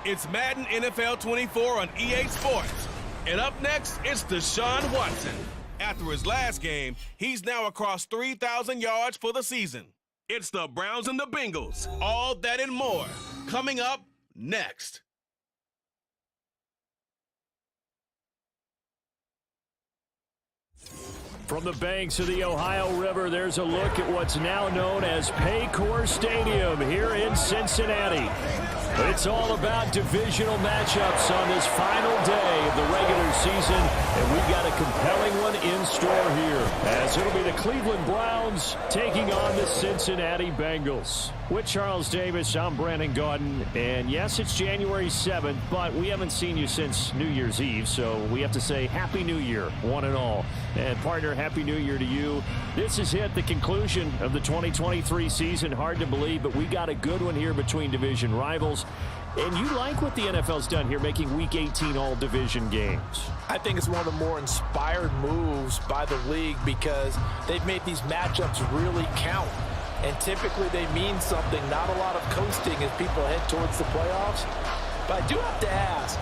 It's Madden NFL 24 on EA Sports. And up next, it's Deshaun Watson. After his last game, he's now across 3,000 yards for the season. It's the Browns and the Bengals. All that and more. Coming up next. From the banks of the Ohio River, there's a look at what's now known as Paycor Stadium here in Cincinnati. It's all about divisional matchups on this final day of the regular season, and we've got a compelling one in store here, as it'll be the Cleveland Browns taking on the Cincinnati Bengals. With Charles Davis, I'm Brandon Gaudin, and yes, it's January 7th, but we haven't seen you since New Year's Eve, so we have to say Happy New Year, one and all. And partner, Happy New Year to you. This has hit the conclusion of the 2023 season. Hard to believe, but we got a good one here between division rivals. And you like what the NFL's done here, making Week 18 all-division games. I think it's one of the more inspired moves by the league because they've made these matchups really count. And typically they mean something, not a lot of coasting as people head towards the playoffs. But I do have to ask,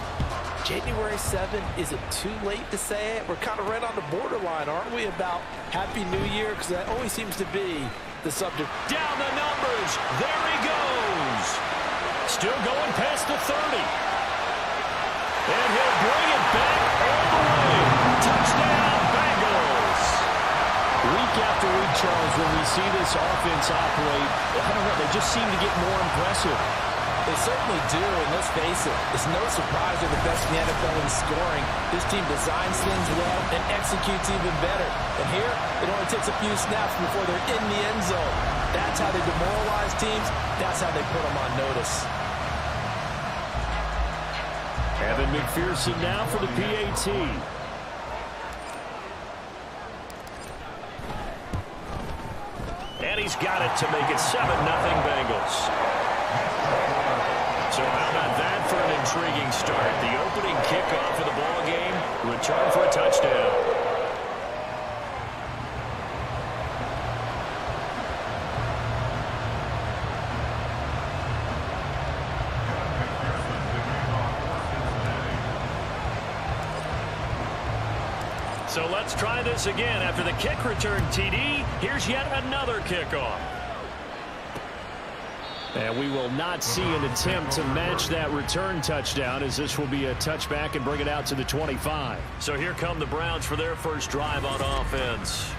January 7th, is it too late to say it? We're kind of right on the borderline, aren't we, about Happy New Year? Because that always seems to be the subject. Down the numbers. There he goes. Still going past the 30. And he'll bring it back all the way. Touchdown, Bengals. Week after week, Charles, when we see this offense operate, I don't know, they just seem to get more impressive. They certainly do, and let's face it, it's no surprise they're the best in the NFL in scoring. This team designs things well and executes even better. And here, it only takes a few snaps before they're in the end zone. That's how they demoralize teams. That's how they put them on notice. Evan McPherson now for the PAT. And he's got it to make it 7-0 Bengals. So how about that for an intriguing start? The opening kickoff of the ball game, return for a touchdown. So let's try this again. After the kick return TD, here's yet another kickoff. And we will not see an attempt to match that return touchdown, as this will be a touchback and bring it out to the 25. So here come the Browns for their first drive on offense.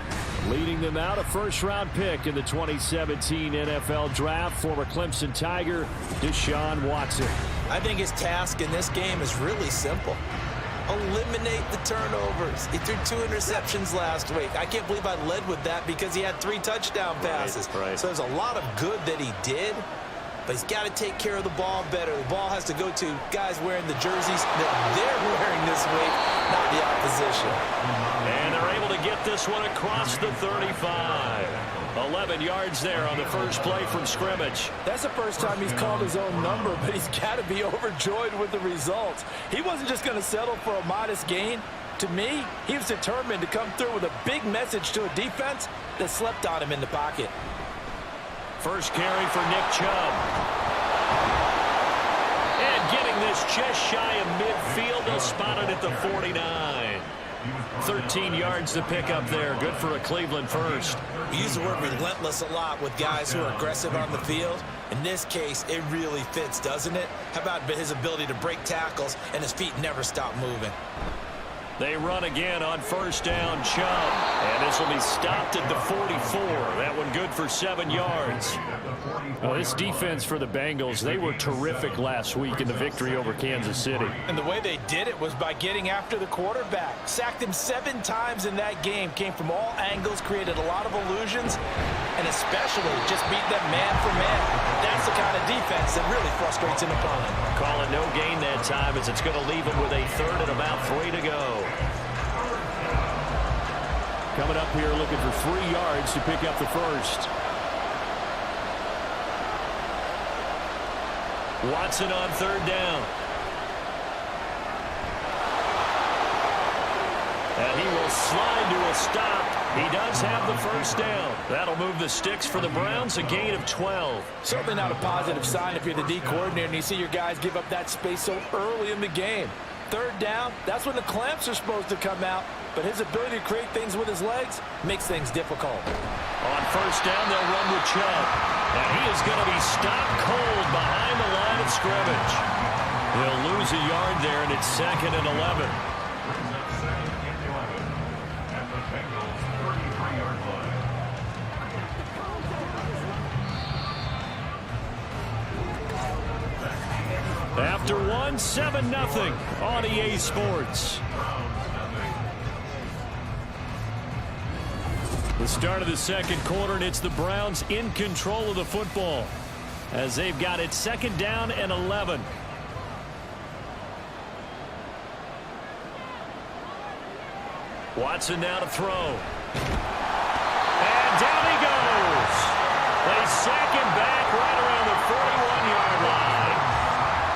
Leading them out, a first-round pick in the 2017 NFL Draft, former Clemson Tiger, Deshaun Watson. I think his task in this game is really simple. Eliminate the turnovers. He threw 2 interceptions last week. I can't believe I led with that because he had 3 touchdown passes. Right. So there's a lot of good that he did, but he's got to take care of the ball better. The ball has to go to guys wearing the jerseys that they're wearing this week, not the opposition. And they're able to get this one across the 35. 11 yards there on the first play from scrimmage. That's the first time he's called his own number, but he's got to be overjoyed with the results. He wasn't just going to settle for a modest gain. To me, he was determined to come through with a big message to a defense that slept on him in the pocket. First carry for Nick Chubb. And getting this just shy of midfield, they'll spot it at the 49. 13 yards to pick up there. Good for a Cleveland first. We use the word relentless a lot with guys who are aggressive on the field. In this case, it really fits, doesn't it? How about his ability to break tackles and his feet never stop moving? They run again on first down, Chubb. And this will be stopped at the 44. That one good for 7 yards. Well, this defense for the Bengals, they were terrific last week in the victory over Kansas City. And the way they did it was by getting after the quarterback. Sacked him 7 times in that game. Came from all angles, created a lot of illusions, and especially just beat them man for man. That's the kind of defense that really frustrates an opponent. Call it no gain that time, as it's going to leave them with a third and about 3 to go. Coming up here looking for 3 yards to pick up the first. Watson on third down. And he will slide to a stop. He does have the first down. That'll move the sticks for the Browns, a gain of 12. Certainly not a positive sign if you're the D coordinator and you see your guys give up that space so early in the game. Third down, that's when the clamps are supposed to come out, but his ability to create things with his legs makes things difficult. On first down, they'll run with Chubb. And he is going to be stopped cold behind the line of scrimmage. He'll lose a yard there, and it's 2nd and 11. After one, 7-0 on EA Sports. The start of the second quarter, and it's the Browns in control of the football as they've got it 2nd down and 11. Watson now to throw. And down he goes. They sack him back right around the 41-yard line.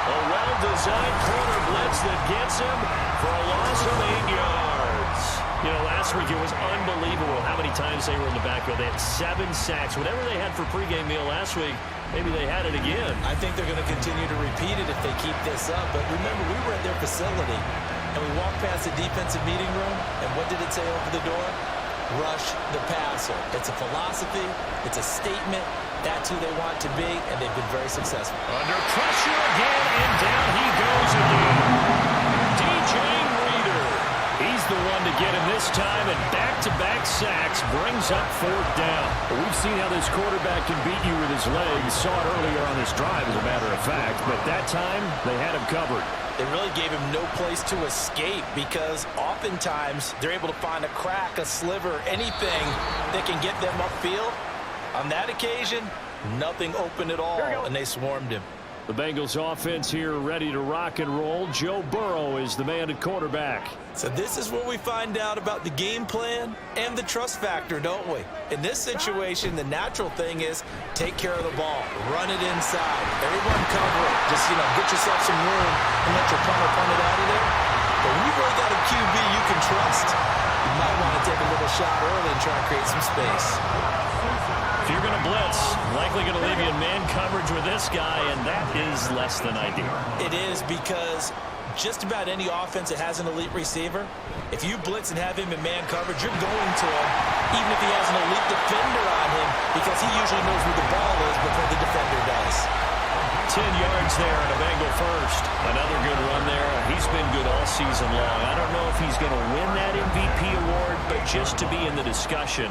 A well-designed corner blitz that gets him for a loss of 8 yards. You know, last week it was unbelievable how many times they were in the backfield. They had 7 sacks. Whatever they had for pregame meal last week, maybe they had it again. I think they're going to continue to repeat it if they keep this up. But remember, we were at their facility, and we walked past the defensive meeting room, and what did it say over the door? Rush the passer. It's a philosophy. It's a statement. That's who they want to be, and they've been very successful. Under pressure again, and down he goes again. DJ Reader. He's the one to get him this time, and back-to-back sacks brings up 4th down. We've seen how this quarterback can beat you with his legs. Saw it earlier on this drive, as a matter of fact, but that time they had him covered. They really gave him no place to escape because oftentimes they're able to find a crack, a sliver, anything that can get them upfield. On that occasion, nothing open at all, and they swarmed him. The Bengals offense here ready to rock and roll. Joe Burrow is the man at quarterback. So this is where we find out about the game plan and the trust factor, don't we? In this situation, the natural thing is take care of the ball. Run it inside. Everyone cover it. Just, get yourself some room and let your punter punt it out of there. But when you've really got a QB you can trust, you might want to take a little shot early and try to create some space. If you're going to blitz, likely going to leave you in man coverage with this guy, and that is less than ideal. It is because just about any offense that has an elite receiver, if you blitz and have him in man coverage, you're going to him, even if he has an elite defender on him, because he usually knows where the ball is before the defender does. 10 yards there and a Bengal first. Another good run there. He's been good all season long. I don't know if he's going to win that MVP award, but just to be in the discussion,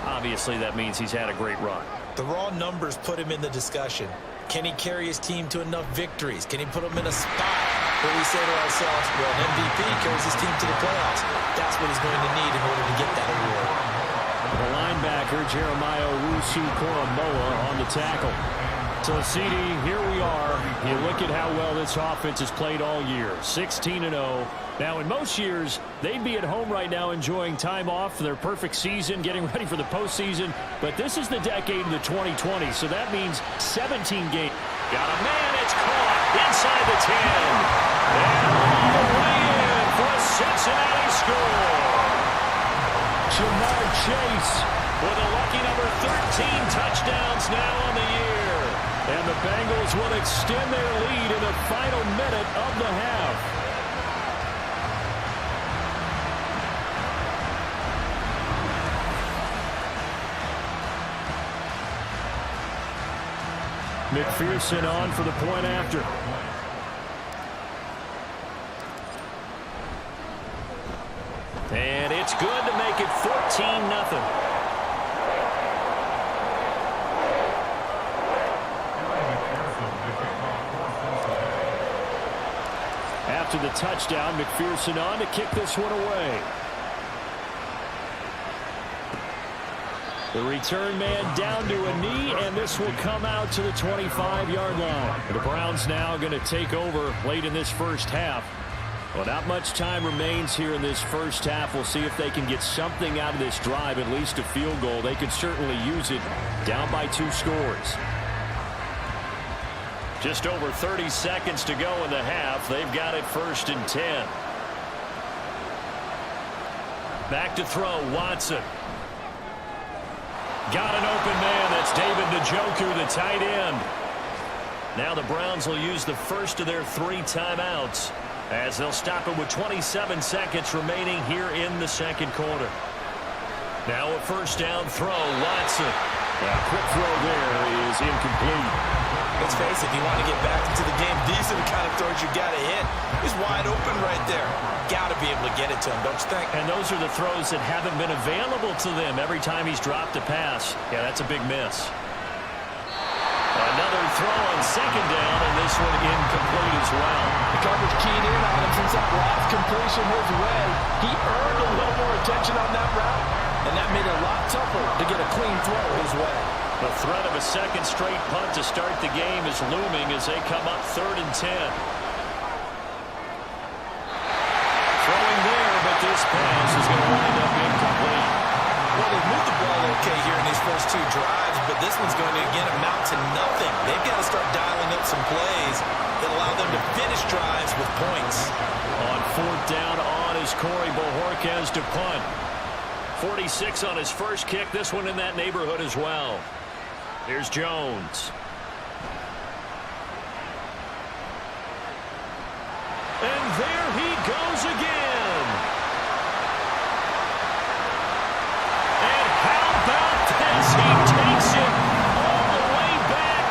obviously that means he's had a great run. The raw numbers put him in the discussion. Can he carry his team to enough victories? Can he put them in a spot where we say to ourselves, well, an MVP carries his team to the playoffs. That's what he's going to need in order to get that award. The linebacker, Jeremiah Owusu-Koramoah, on the tackle. So, CD, here we are. You look at how well this offense has played all year, 16-0. Now, in most years, they'd be at home right now enjoying time off for their perfect season, getting ready for the postseason. But this is the decade of the 2020, so that means 17 games. Got a man, it's caught inside the 10. And all the way in for a Cincinnati score. Jamar Chase with a lucky number 13 touchdowns now on the year. And the Bengals will extend their lead in the final minute of the half. McPherson on for the point after. And it's good to make it 14-0. After the touchdown, McPherson on to kick this one away. The return man down to a knee, and this will come out to the 25-yard line. The Browns now going to take over late in this first half. Well, not much time remains here in this first half. We'll see if they can get something out of this drive, at least a field goal. They could certainly use it down by 2 scores. Just over 30 seconds to go in the half. They've got it 1st and 10. Back to throw, Watson. Got an open man. That's David Njoku, the tight end. Now the Browns will use the first of their 3 timeouts as they'll stop it with 27 seconds remaining here in the second quarter. Now a first down throw, Watson. Quick throw there is incomplete. Let's face it, if you want to get back into the game, these are the kind of throws you got to hit. He's wide open right there. Got to be able to get it to him, don't you think? And those are the throws that haven't been available to them every time he's dropped a pass. Yeah, that's a big miss. Another throw on second down, and this one incomplete as well. The coverage keyed in on him since that last completion his way. He earned a little more attention on that route, and that made it a lot tougher to get a clean throw his way. The threat of a second straight punt to start the game is looming as they come up 3rd and 10. Throwing there, but this pass is going to wind up incomplete. Well, they've moved the ball okay here in these first 2 drives, but this one's going to, again, amount to nothing. They've got to start dialing up some plays that allow them to finish drives with points. On 4th down on is Corey Bojorquez to punt. 46 on his first kick. This one in that neighborhood as well. Here's Jones. And there he goes again. And how about this? He takes it all the way back.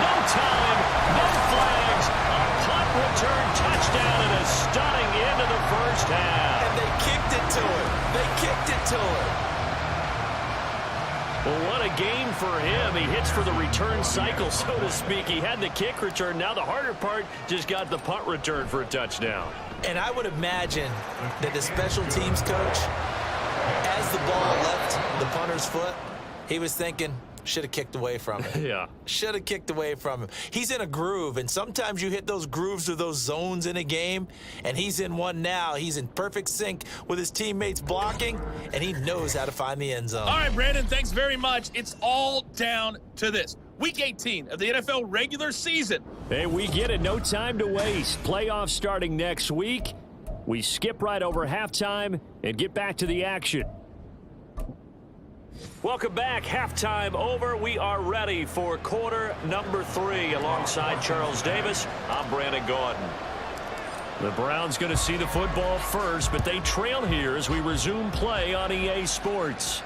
No time, no flags. A punt return touchdown and a stunning end of the first half. And they kicked it to him. They kicked it to him. Well, what a game for him. He hits for the return cycle, so to speak. He had the kick return. Now the harder part, just got the punt return for a touchdown. And I would imagine that the special teams coach, as the ball left the punter's foot, he was thinking, should have kicked away from him. Yeah. Should have kicked away from him. He's in a groove, and sometimes you hit those grooves or those zones in a game, and he's in one now. He's in perfect sync with his teammates blocking, and he knows how to find the end zone. All right, Brandon, thanks very much. It's all down to this. Week 18 of the NFL regular season. Hey, we get it. No time to waste. Playoffs starting next week. We skip right over halftime and get back to the action. Welcome back. Halftime over. We are ready for quarter number 3. Alongside Charles Davis, I'm Brandon Gordon. The Browns going to see the football first, but they trail here as we resume play on EA Sports.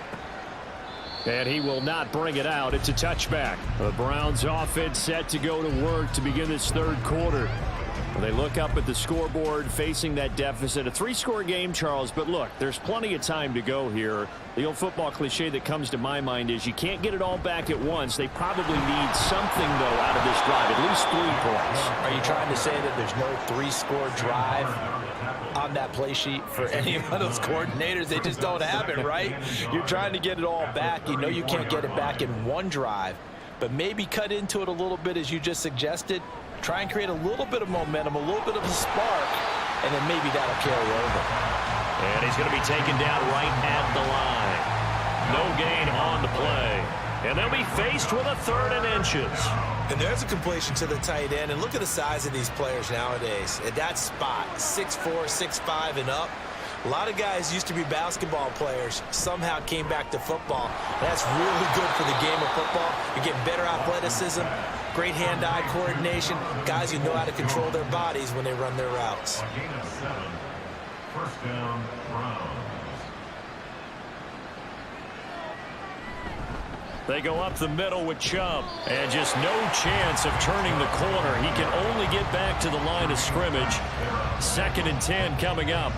And he will not bring it out. It's a touchback. The Browns offense set to go to work to begin this 3rd quarter. They look up at the scoreboard facing that deficit. A 3-score game, Charles, but look, there's plenty of time to go here. The old football cliche that comes to my mind is you can't get it all back at once. They probably need something, though, out of this drive, at least 3 points. Are you trying to say that there's no 3-score drive on that play sheet for any of those coordinators? They just don't have it, right? You're trying to get it all back. You know you can't get it back in one drive, but maybe cut into it a little bit as you just suggested. Try and create a little bit of momentum, a little bit of a spark, and then maybe that'll carry over. And he's going to be taken down right at the line. No gain on the play. And they'll be faced with a 3rd and inches. And there's a completion to the tight end. And look at the size of these players nowadays. At that spot, 6'4", 6'5", and up. A lot of guys used to be basketball players, somehow came back to football. That's really good for the game of football. You're getting better athleticism, great hand-eye coordination, guys who know how to control their bodies when they run their routes. First down, Browns. They go up the middle with Chubb, and just no chance of turning the corner. He can only get back to the line of scrimmage. 2nd and 10 coming up.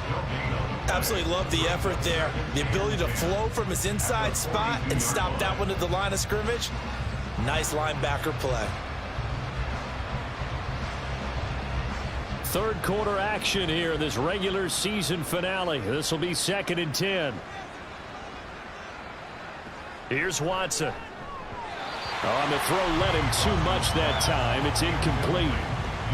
Absolutely love the effort there. The ability to flow from his inside spot and stop that one at the line of scrimmage. Nice linebacker play. 3rd quarter action here in this regular season finale. This will be 2nd and 10. Here's Watson. On the throw, led him too much that time. It's incomplete.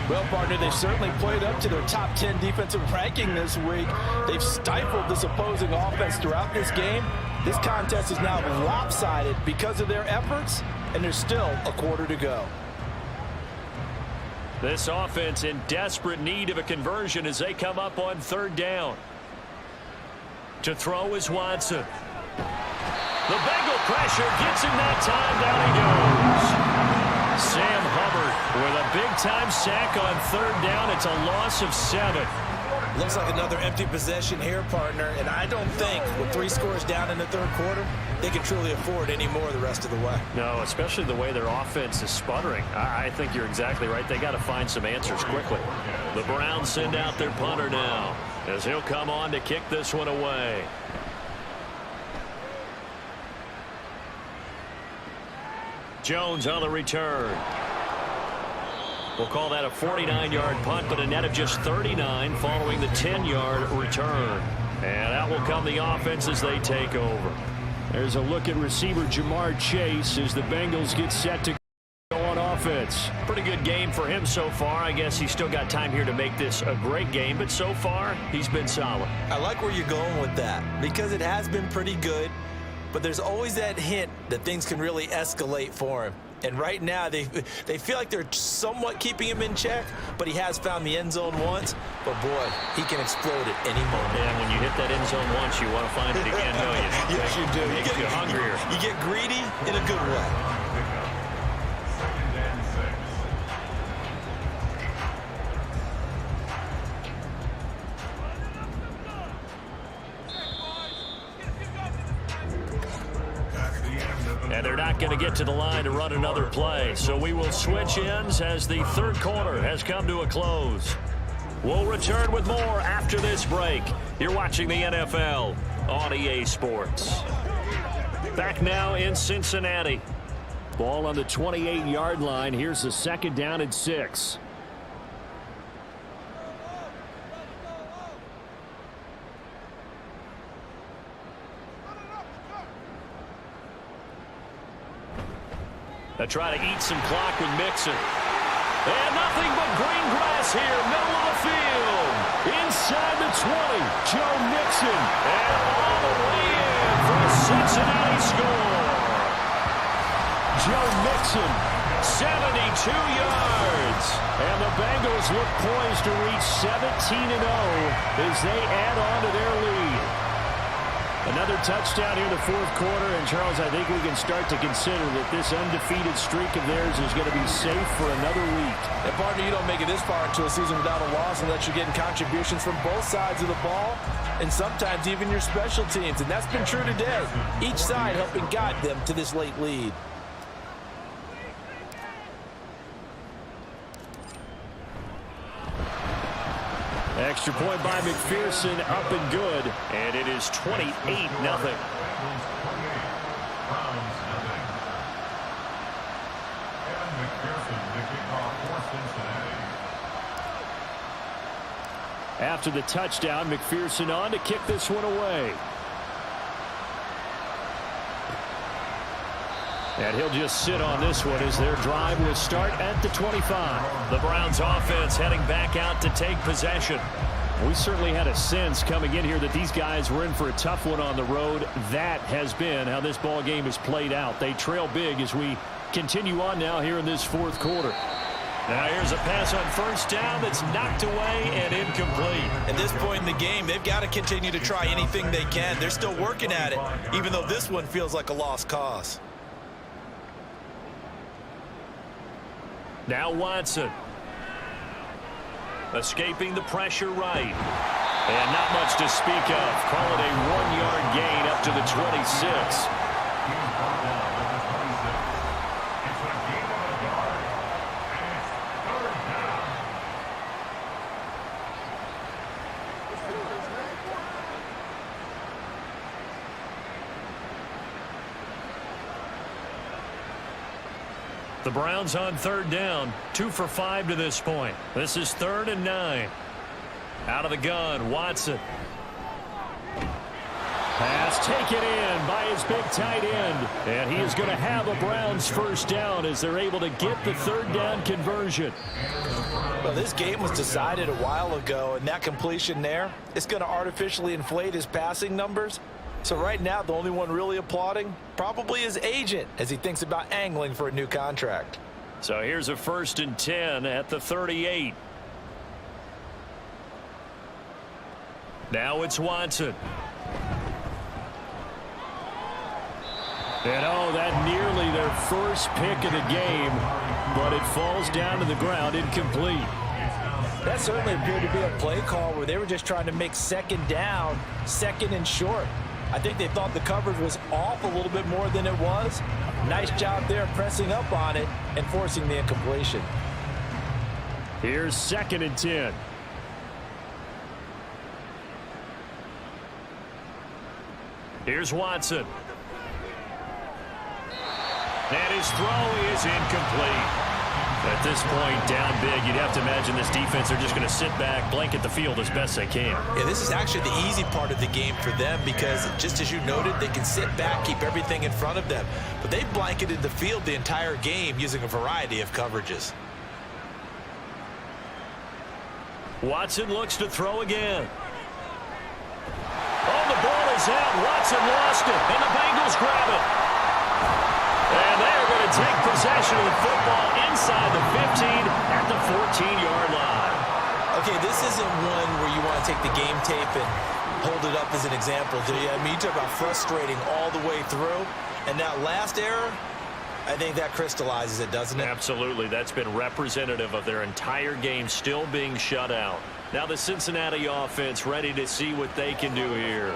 Well, partner, they've certainly played up to their top 10 defensive ranking this week. They've stifled this opposing offense throughout this game. This contest is now lopsided because of their efforts, and there's still a quarter to go. This offense in desperate need of a conversion as they come up on 3rd down. To throw is Watson. The Bengal pressure gets him that time. Down he goes. Sam Hubbard with a big-time sack on third down. It's a loss of 7. Looks like another empty possession here, partner. And I don't think with 3 scores down in the third quarter, they can truly afford any more the rest of the way. No, especially the way their offense is sputtering. I think you're exactly right. They got to find some answers quickly. The Browns send out their punter now as he'll come on to kick this one away. Jones on the return. We'll call that a 49-yard punt, but a net of just 39 following the 10-yard return. And out will come the offense as they take over. There's a look at receiver Jamar Chase as the Bengals get set to go on offense. Pretty good game for him so far. I guess he's still got time here to make this a great game, but so far he's been solid. I like where you're going with that because it has been pretty good, but there's always that hint that things can really escalate for him. And right now, they feel like they're somewhat keeping him in check, but he has found the end zone once. But, boy, he can explode at any moment. And when you hit that end zone once, you want to find it again, don't you? Yes, you do. Makes you hungrier. You get greedy in a good way. Second and 6. And they're not going to get to the line to run another play. So we will switch ends as the third quarter has come to a close. We'll return with more after this break. You're watching the NFL on EA Sports. Back now in Cincinnati. Ball on the 28-yard line. Here's the second down and 6. They try to eat some clock with Mixon. And nothing but green grass here, middle of the field. Inside the 20, Joe Mixon. And all the way in for a Cincinnati score. Joe Mixon, 72 yards. And the Bengals look poised to reach 17-0 as they add on to their lead. Another touchdown here in the fourth quarter, and Charles, I think we can start to consider that this undefeated streak of theirs is going to be safe for another week. And partner, you don't make it this far into a season without a loss unless you're getting contributions from both sides of the ball, and sometimes even your special teams, and that's been true today. Each side helping guide them to this late lead. Extra point by McPherson, up and good, and it is 28-0. Browns 28. Evan McPherson, the kickoff for Cincinnati. After the touchdown, McPherson on to kick this one away. And he'll just sit on this one as their drive will start at the 25. The Browns offense heading back out to take possession. We certainly had a sense coming in here that these guys were in for a tough one on the road. That has been how this ball game has played out. They trail big as we continue on now here in this fourth quarter. Now here's a pass on first down that's knocked away and incomplete. At this point in the game, they've got to continue to try anything they can. They're still working at it, even though this one feels like a lost cause. Now Watson. Escaping the pressure right. And not much to speak of. Call it a 1-yard gain up to the 26. The Browns on third down, 2 for 5 to this point. This is 3rd and 9. Out of the gun, Watson. Pass taken in by his big tight end. And he is going to have a Browns first down as they're able to get the third down conversion. Well, this game was decided a while ago, and that completion there, it's going to artificially inflate his passing numbers. So right now, the only one really applauding probably his agent as he thinks about angling for a new contract. So here's a 1st and 10 at the 38. Now it's Watson. And that nearly their first pick of the game, but it falls down to the ground incomplete. That certainly appeared to be a play call where they were just trying to make second down, second and short. I think they thought the coverage was off a little bit more than it was. Nice job there pressing up on it and forcing the incompletion. Here's 2nd and 10. Here's Watson. And his throw is incomplete. At this point, down big, you'd have to imagine this defense are just going to sit back, blanket the field as best they can. Yeah, this is actually the easy part of the game for them because, just as you noted, they can sit back, keep everything in front of them. But they blanketed the field the entire game using a variety of coverages. Watson looks to throw again. Oh, the ball is out. Watson lost it, and the Bengals grab it. And they're going to take possession of the football inside the 15 at the 14-yard line. Okay, this isn't one where you want to take the game tape and hold it up as an example, do you? I mean, you talk about frustrating all the way through. And that last error, I think that crystallizes it, doesn't it? Absolutely. That's been representative of their entire game still being shut out. Now the Cincinnati offense ready to see what they can do here.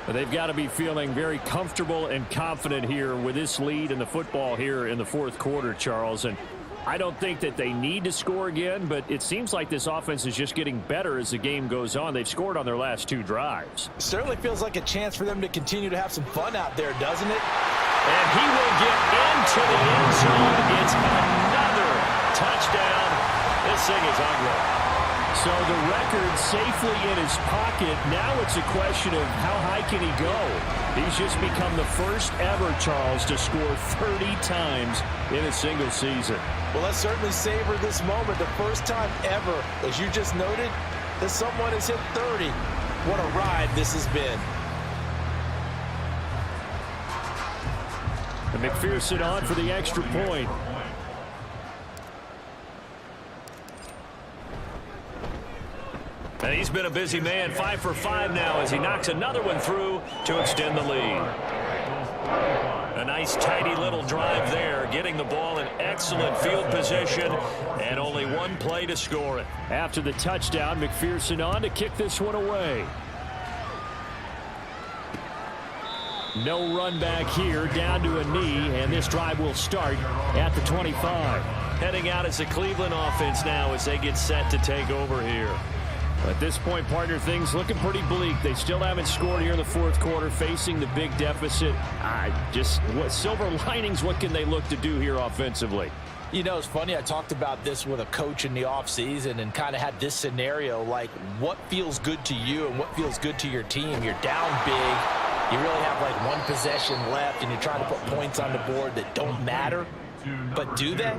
But they've got to be feeling very comfortable and confident here with this lead in the football here in the 4th quarter, Charles. And I don't think that they need to score again, but it seems like this offense is just getting better as the game goes on. They've scored on their last 2 drives. Certainly feels like a chance for them to continue to have some fun out there, doesn't it? And he will get into the end zone. It's another touchdown. This thing is ugly. So the record safely in his pocket. Now it's a question of how high can he go. He's just become the first ever, Charles, to score 30 times in a single season. Well, let's certainly savor this moment. The first time ever, as you just noted, that someone has hit 30. What a ride this has been. And McPherson on for the extra point. And he's been a busy man, 5 for 5 now as he knocks another one through to extend the lead. A nice tidy little drive there, getting the ball in excellent field position, and only one play to score it. After the touchdown, McPherson on to kick this one away. No run back here, down to a knee, and this drive will start at the 25. Heading out as the Cleveland offense now as they get set to take over here. At this point, partner, things looking pretty bleak. They still haven't scored here in the 4th quarter, facing the big deficit. What silver linings, what can they look to do here offensively? You know, it's funny. I talked about this with a coach in the offseason and kind of had this scenario, like what feels good to you and what feels good to your team. You're down big. You really have like one possession left, and you're trying to put points on the board that don't matter. But do they?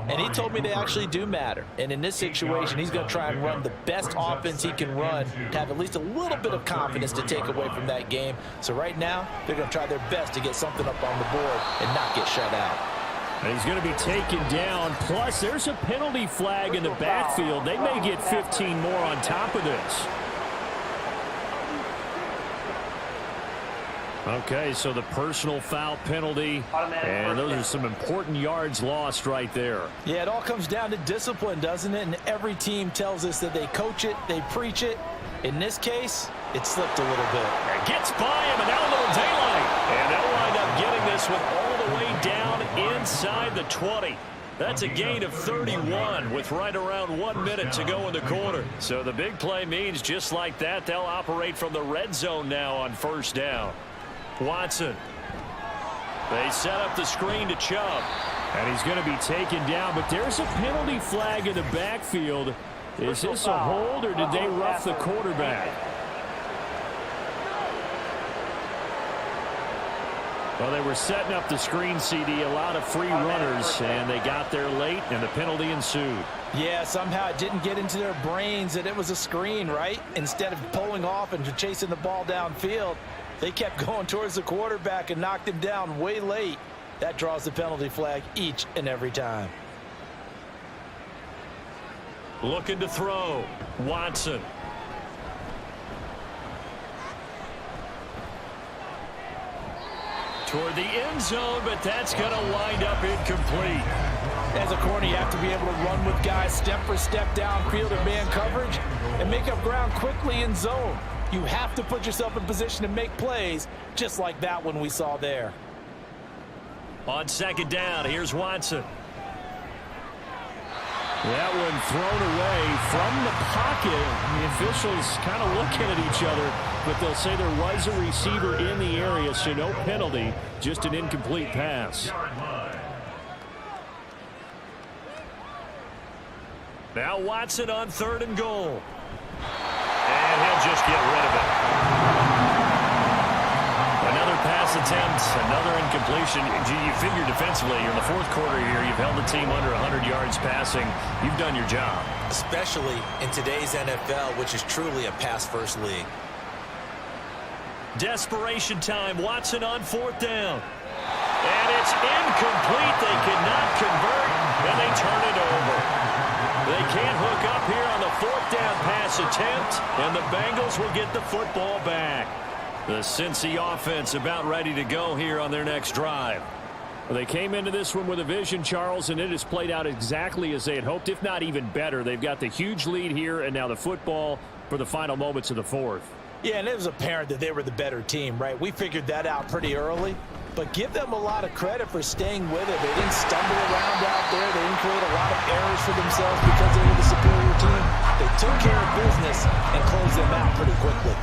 And he told me they actually do matter. And in this situation, he's going to try and run the best offense he can run to have at least a little bit of confidence to take away from that game. So right now, they're going to try their best to get something up on the board and not get shut out. And he's going to be taken down. Plus, there's a penalty flag in the backfield. They may get 15 more on top of this. Okay, so the personal foul penalty, and those are some important yards lost right there. Yeah, it all comes down to discipline, doesn't it? And every team tells us that they coach it, they preach it. In this case, it slipped a little bit. It gets by him, and now a little daylight. And they'll wind up getting this one all the way down inside the 20. That's a gain of 31 with right around 1 minute to go in the quarter. So the big play means just like that, they'll operate from the red zone now on 1st down. Watson. They set up the screen to Chubb. And he's going to be taken down, but there's a penalty flag in the backfield. Is this a hold, or did they rough the quarterback? Well, they were setting up the screen, CD, a lot of free runners, and they got there late, and the penalty ensued. Yeah, somehow it didn't get into their brains that it was a screen, right? Instead of pulling off and chasing the ball downfield, they kept going towards the quarterback and knocked him down way late. That draws the penalty flag each and every time. Looking to throw. Watson. toward the end zone, but that's going to wind up incomplete. As a corner, you have to be able to run with guys step for step downfield in man coverage and make up ground quickly in zone. You have to put yourself in position to make plays just like that one we saw there. On second down, here's Watson. That one thrown away from the pocket. The officials kind of looking at each other, but they'll say there was a receiver in the area, so no penalty, just an incomplete pass. Now Watson on 3rd and goal. And he'll just get rid of it. Another pass attempt, another incompletion. You figure defensively, you're in the 4th quarter here, you've held the team under 100 yards passing. You've done your job. Especially in today's NFL, which is truly a pass-first league. Desperation time. Watson on 4th down. And it's incomplete. They cannot convert, and they turn it over. They can't hook up here on the 4th down pass attempt, and the Bengals will get the football back. The Cincy offense about ready to go here on their next drive. Well, they came into this one with a vision, Charles, and it has played out exactly as they had hoped, if not even better. They've got the huge lead here, and now the football for the final moments of the 4th. Yeah, and it was apparent that they were the better team, right? We figured that out pretty early, but give them a lot of credit for staying with it. They didn't stumble around out there. They didn't create a lot of errors for themselves because they were the superior team. They took care of business and closed them out pretty quickly.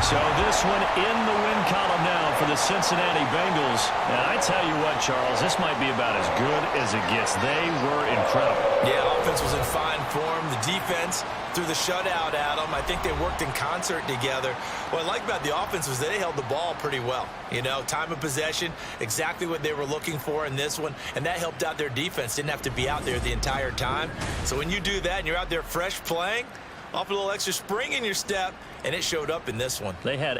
So this one in the win column now for the Cincinnati Bengals. And I tell you what, Charles, this might be about as good as it gets. They were incredible. Yeah, offense was in fine form. The defense threw the shutout at them. I think they worked in concert together. What I like about the offense was they held the ball pretty well. You know, time of possession, exactly what they were looking for in this one, and that helped out their defense. Didn't have to be out there the entire time. So when you do that and you're out there fresh playing, off a little extra spring in your step, and it showed up in this one. They had